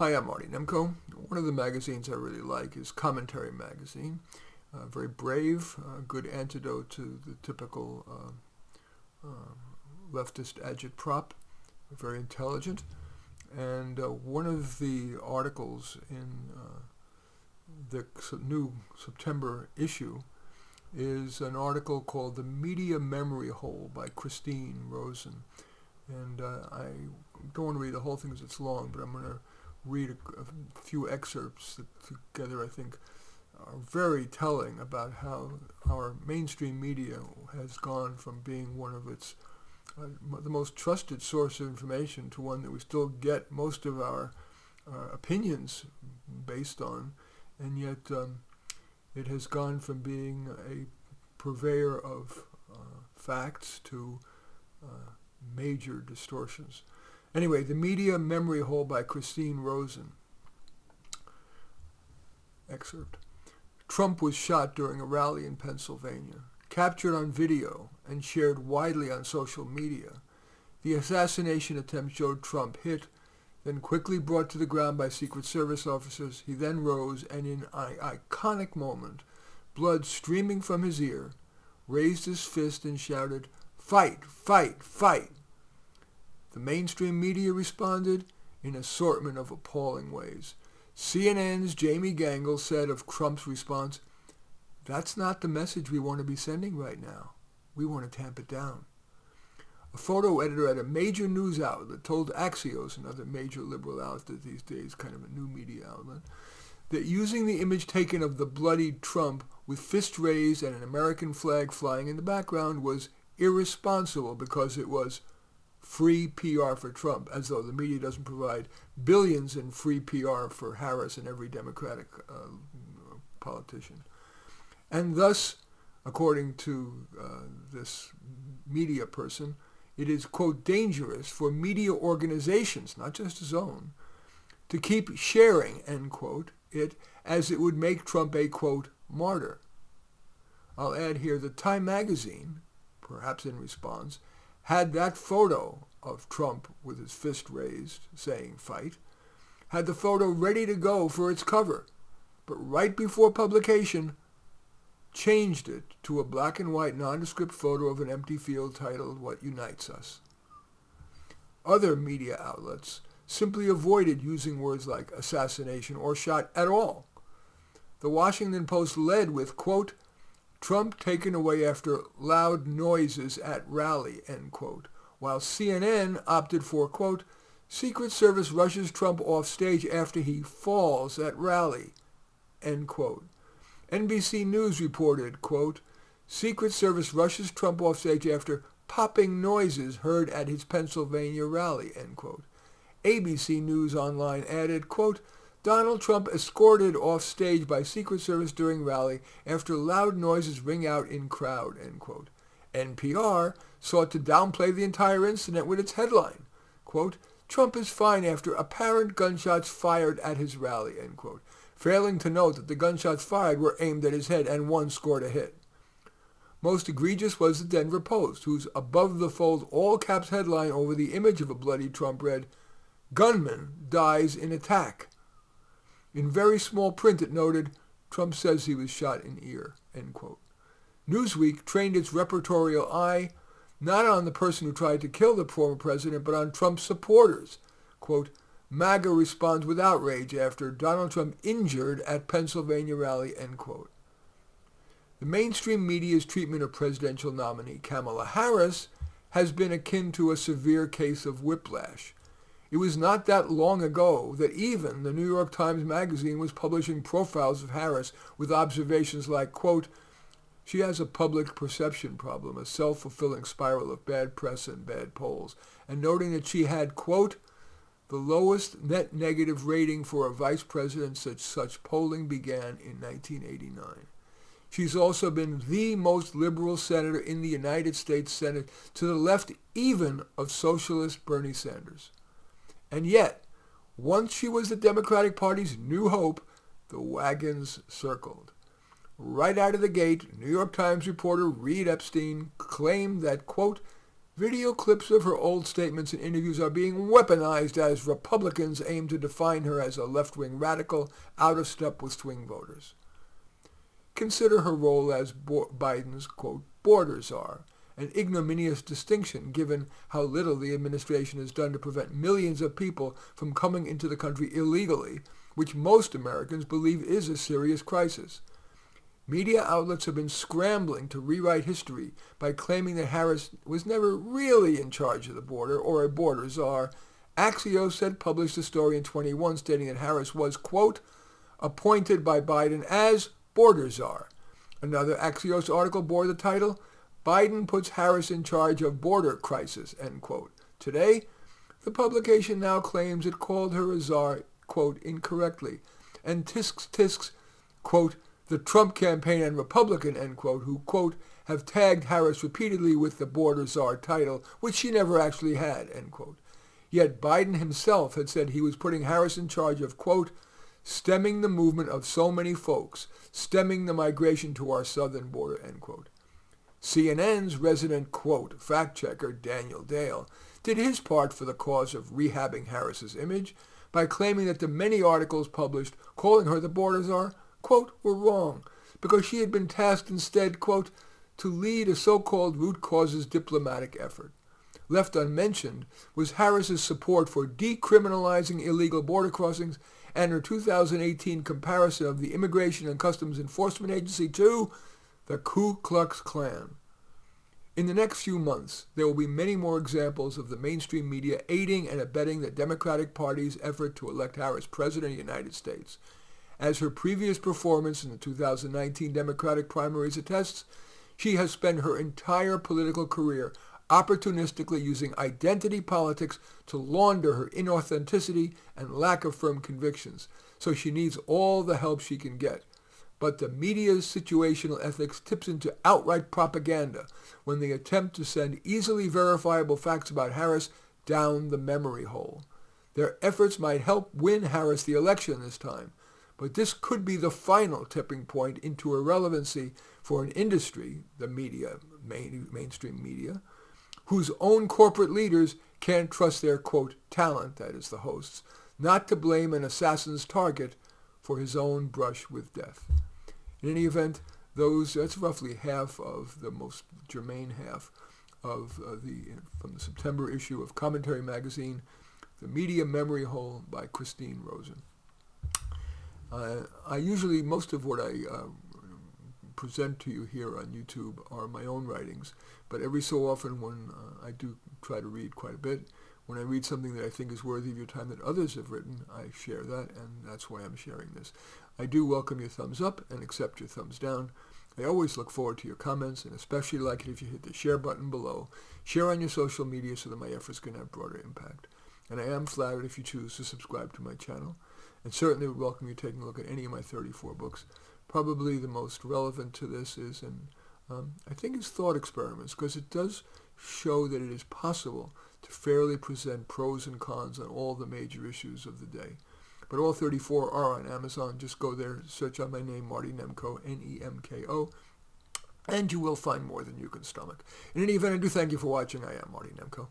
Hi, I'm Marty Nemko. One of the magazines I really like is Commentary Magazine. Very brave, good antidote to the typical leftist agitprop. Very intelligent. And one of the articles in the new September issue is an article called The Media Memory Hole by Christine Rosen. And I don't want to read the whole thing because it's long, but I'm going to read a few excerpts that together I think are very telling about how our mainstream media has gone from being one of its the most trusted source of information to one that we still get most of our opinions based on, and yet it has gone from being a purveyor of facts to major distortions. Anyway, The Media Memory Hole by Christine Rosen. Excerpt. Trump was shot during a rally in Pennsylvania. Captured on video and shared widely on social media, the assassination attempt showed Trump hit, then quickly brought to the ground by Secret Service officers. He then rose and in an iconic moment, blood streaming from his ear, raised his fist and shouted, "Fight, fight, fight!" The mainstream media responded in an assortment of appalling ways. CNN's Jamie Gangel said of Trump's response, "That's not the message we want to be sending right now. We want to tamp it down." A photo editor at a major news outlet told Axios, another major liberal outlet these days, kind of a new media outlet, that using the image taken of the bloodied Trump with fist raised and an American flag flying in the background was irresponsible because it was free PR for Trump, as though the media doesn't provide billions in free PR for Harris and every Democratic politician. And thus, according to this media person, it is, quote, dangerous for media organizations, not just his own, to keep sharing, end quote, it as it would make Trump a, quote, martyr. I'll add here that Time magazine, perhaps in response, had that photo of Trump with his fist raised, saying fight, had the photo ready to go for its cover, but right before publication, changed it to a black and white nondescript photo of an empty field titled "What Unites Us." Other media outlets simply avoided using words like assassination or shot at all. The Washington Post led with, quote, "Trump taken away after loud noises at rally," end quote, while CNN opted for, quote, "Secret Service rushes Trump off stage after he falls at rally," end quote. NBC News reported, quote, "Secret Service rushes Trump off stage after popping noises heard at his Pennsylvania rally," end quote. ABC News Online added, quote, "Donald Trump escorted off stage by Secret Service during rally after loud noises ring out in crowd," end quote. NPR sought to downplay the entire incident with its headline, quote, "Trump is fine after apparent gunshots fired at his rally," end quote, failing to note that the gunshots fired were aimed at his head and one scored a hit. Most egregious was the Denver Post, whose above-the-fold all-caps headline over the image of a bloody Trump read, "Gunman dies in attack." In very small print it noted, "Trump says he was shot in ear," end quote. Newsweek trained its reportorial eye not on the person who tried to kill the former president, but on Trump's supporters. Quote, "MAGA responds with outrage after Donald Trump injured at Pennsylvania rally," end quote. The mainstream media's treatment of presidential nominee Kamala Harris has been akin to a severe case of whiplash. It was not that long ago that even the New York Times Magazine was publishing profiles of Harris with observations like, quote, "She has a public perception problem, a self-fulfilling spiral of bad press and bad polls," and noting that she had, quote, "the lowest net negative rating for a vice president since such polling began in 1989. She's also been the most liberal senator in the United States Senate, to the left even of socialist Bernie Sanders. And yet, once she was the Democratic Party's new hope, the wagons circled. Right out of the gate, New York Times reporter Reed Epstein claimed that, quote, Video clips of her old statements and interviews are being weaponized as Republicans aim to define her as a left-wing radical out of step with swing voters. Consider her role as Biden's, quote, border czar, an ignominious distinction given how little the administration has done to prevent millions of people from coming into the country illegally, which most Americans believe is a serious crisis. Media outlets have been scrambling to rewrite history by claiming that Harris was never really in charge of the border or a border czar. Axios had published a story in 21 stating that Harris was, quote, appointed by Biden as border czar. Another Axios article bore the title, Biden puts Harris in charge of border crisis, end quote. Today, the publication now claims it called her a czar, quote, incorrectly, and tisks, quote, the Trump campaign and Republican, end quote, who, quote, have tagged Harris repeatedly with the border czar title, which she never actually had, end quote. Yet Biden himself had said he was putting Harris in charge of, quote, stemming the movement of so many folks, stemming the migration to our southern border, end quote. CNN's resident, quote, fact-checker Daniel Dale did his part for the cause of rehabbing Harris's image by claiming that the many articles published calling her the border czar, quote, were wrong, because she had been tasked instead, quote, to lead a so-called root causes diplomatic effort. Left unmentioned was Harris's support for decriminalizing illegal border crossings and her 2018 comparison of the Immigration and Customs Enforcement Agency to the Ku Klux Klan. In the next few months, there will be many more examples of the mainstream media aiding and abetting the Democratic Party's effort to elect Harris president of the United States. As her previous performance in the 2019 Democratic primaries attests, she has spent her entire political career opportunistically using identity politics to launder her inauthenticity and lack of firm convictions, so she needs all the help she can get. But the media's situational ethics tips into outright propaganda when they attempt to send easily verifiable facts about Harris down the memory hole. Their efforts might help win Harris the election this time, but this could be the final tipping point into irrelevancy for an industry, the media, mainstream media, whose own corporate leaders can't trust their, quote, talent, that is the hosts, not to blame an assassin's target for his own brush with death. In any event, that's roughly half of the most germane half of from the September issue of Commentary Magazine, The Media Memory Hole by Christine Rosen. Most of what I present to you here on YouTube are my own writings, but every so often when I do try to read quite a bit, when I read something that I think is worthy of your time that others have written, I share that, and that's why I'm sharing this. I do welcome your thumbs up and accept your thumbs down. I always look forward to your comments, and especially like it if you hit the share button below. Share on your social media so that my efforts can have broader impact. And I am flattered if you choose to subscribe to my channel, and certainly would welcome you taking a look at any of my 34 books. Probably the most relevant to this is, I think it's Thought Experiments, because it does show that it is possible to fairly present pros and cons on all the major issues of the day. But all 34 are on Amazon. Just go there, search on my name, Marty Nemko, Nemko, and you will find more than you can stomach. In any event, I do thank you for watching. I am Marty Nemko.